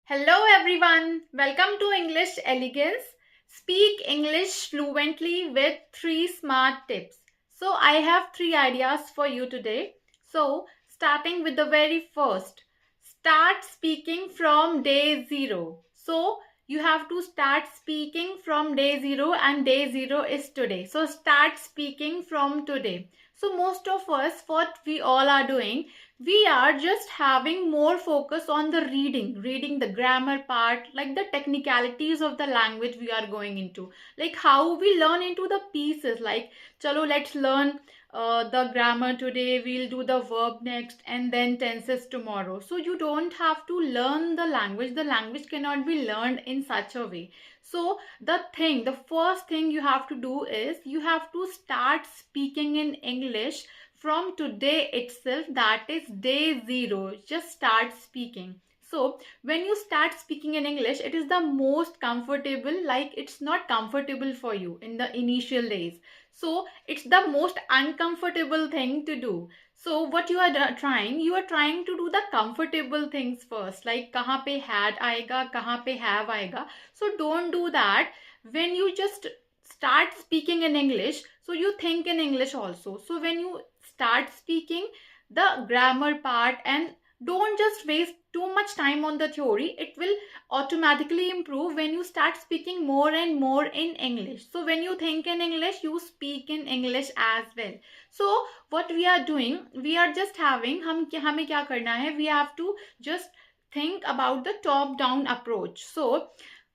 Hello everyone, welcome to English Elegance. Speak English fluently with 3 smart tips. So I have 3 ideas for you today. So starting with the very first, start speaking from day 0. So you have to start speaking from day 0 and day 0 is today. So start speaking from today. So most of us, what we all are doing, we are just having more focus on the reading the grammar part, like the technicalities of the language we are going into, like how we learn into the pieces, like chalo let's learn the grammar today, we'll do the verb next and then tenses tomorrow. So you don't have to learn the language cannot be learned in such a way. So the first thing you have to do is you have to start speaking in English from today itself, that is day 0. Just start speaking. So when you start speaking in English, it is the most comfortable, like it's not comfortable for you in the initial days, so it's the most uncomfortable thing to do. So what you are trying, you are trying to do the comfortable things first, like kahan pe had aayega, kahan pe have aayega. So don't do that. When you just start speaking in English, so you think in English also. So when you start speaking the grammar part, and don't just waste too much time on the theory, it will automatically improve when you start speaking more and more in English. So when you think in English, you speak in English as well. So what we are doing, we are just having हम हमें क्या करना है, we have to just think about the top down approach. So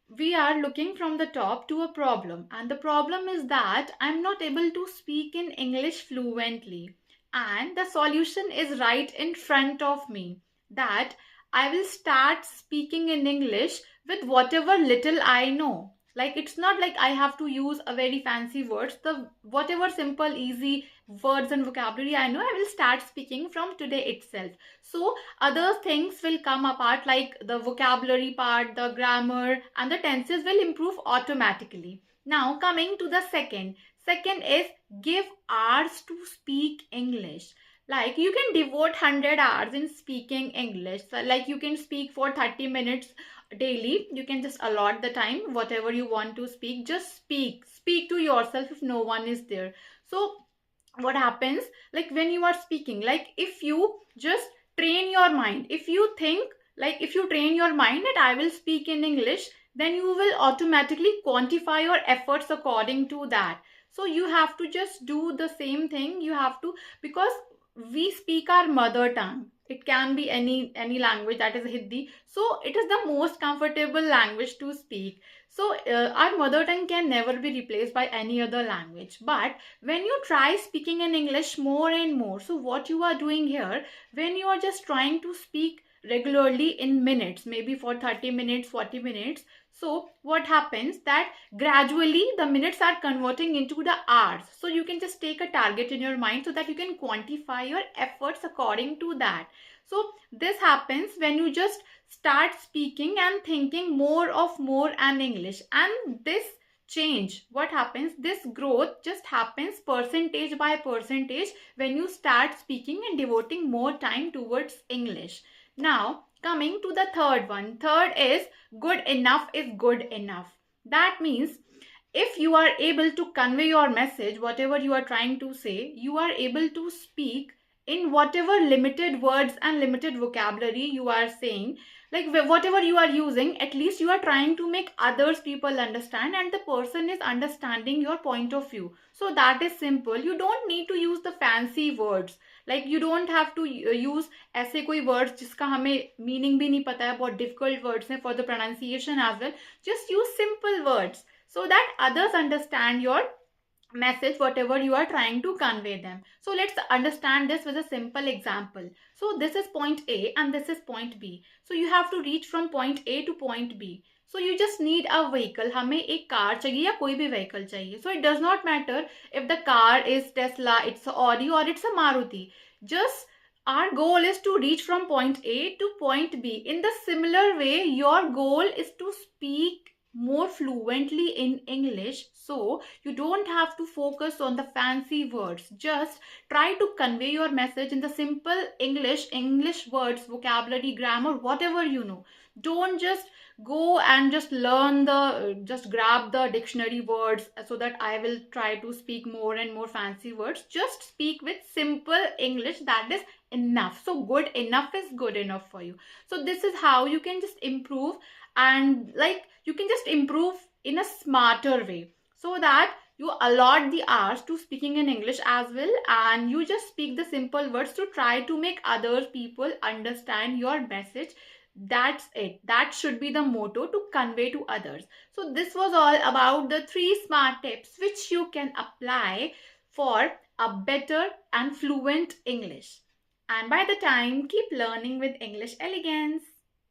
we are looking from the top to a problem, and the problem is that I'm not able to speak in English fluently, and the solution is right in front of me, that I will start speaking in English with whatever little I know. Like it's not like I have to use a very fancy words, the whatever simple easy words and vocabulary I know, I will start speaking from today itself. So other things will come apart, like the vocabulary part, the grammar and the tenses will improve automatically. Now coming to the second is give hours to speak English. Like you can devote 100 hours in speaking English. So, like you can speak for 30 minutes daily. You can just allot the time whatever you want to speak, just speak to yourself if no one is there. So what happens, like when you are speaking, like if you just train your mind, if you think, like if you train your mind that I will speak in English, then you will automatically quantify your efforts according to that. So you have to just do the same thing, you have to, because we speak our mother tongue, it can be any language, that is Hindi. So it is the most comfortable language to speak. So our mother tongue can never be replaced by any other language. But when you try speaking in English more and more, so what you are doing here, when you are just trying to speak regularly in minutes, maybe for 30 minutes, 40 minutes, so what happens that gradually the minutes are converting into the hours. So you can just take a target in your mind so that you can quantify your efforts according to that. So this happens when you just start speaking and thinking more and English, and this change, what happens, this growth just happens percentage by percentage when you start speaking and devoting more time towards English. Now coming to the third one, third is good enough is good enough. That means if you are able to convey your message, whatever you are trying to say, you are able to speak in whatever limited words and limited vocabulary you are saying, like whatever you are using, at least you are trying to make others people understand, and the person is understanding your point of view. So that is simple. You don't need to use the fancy words, like you don't have to use ऐसे कोई words जिसका हमें meaning भी नहीं पता है, बहुत difficult words हैं for the pronunciation as well. Just use simple words so that others understand your message, whatever you are trying to convey them. So let's understand this with a simple example. So this is point A and this is point B. So you have to reach from point A to point B. So you just need a vehicle. हमें एक car चाहिए या कोई भी vehicle चाहिए. So it does not matter if the car is Tesla, it's a Audi or it's a Maruti. Just our goal is to reach from point A to point B. In the similar way, your goal is to speak more fluently in English. So you don't have to focus on the fancy words. Just try to convey your message in the simple English words, vocabulary, grammar, whatever you know. Don't just go and just learn the just grab the dictionary words so that I will try to speak more and more fancy words. Just speak with simple English, that is enough. So good enough is good enough for you. So this is how you can just improve, and like you can just improve in a smarter way, so that you allot the hours to speaking in English as well, and you just speak the simple words to try to make other people understand your message. That's it. That should be the motto to convey to others. So this was all about the three smart tips which you can apply for a better and fluent English. And by the time, keep learning with English elegance.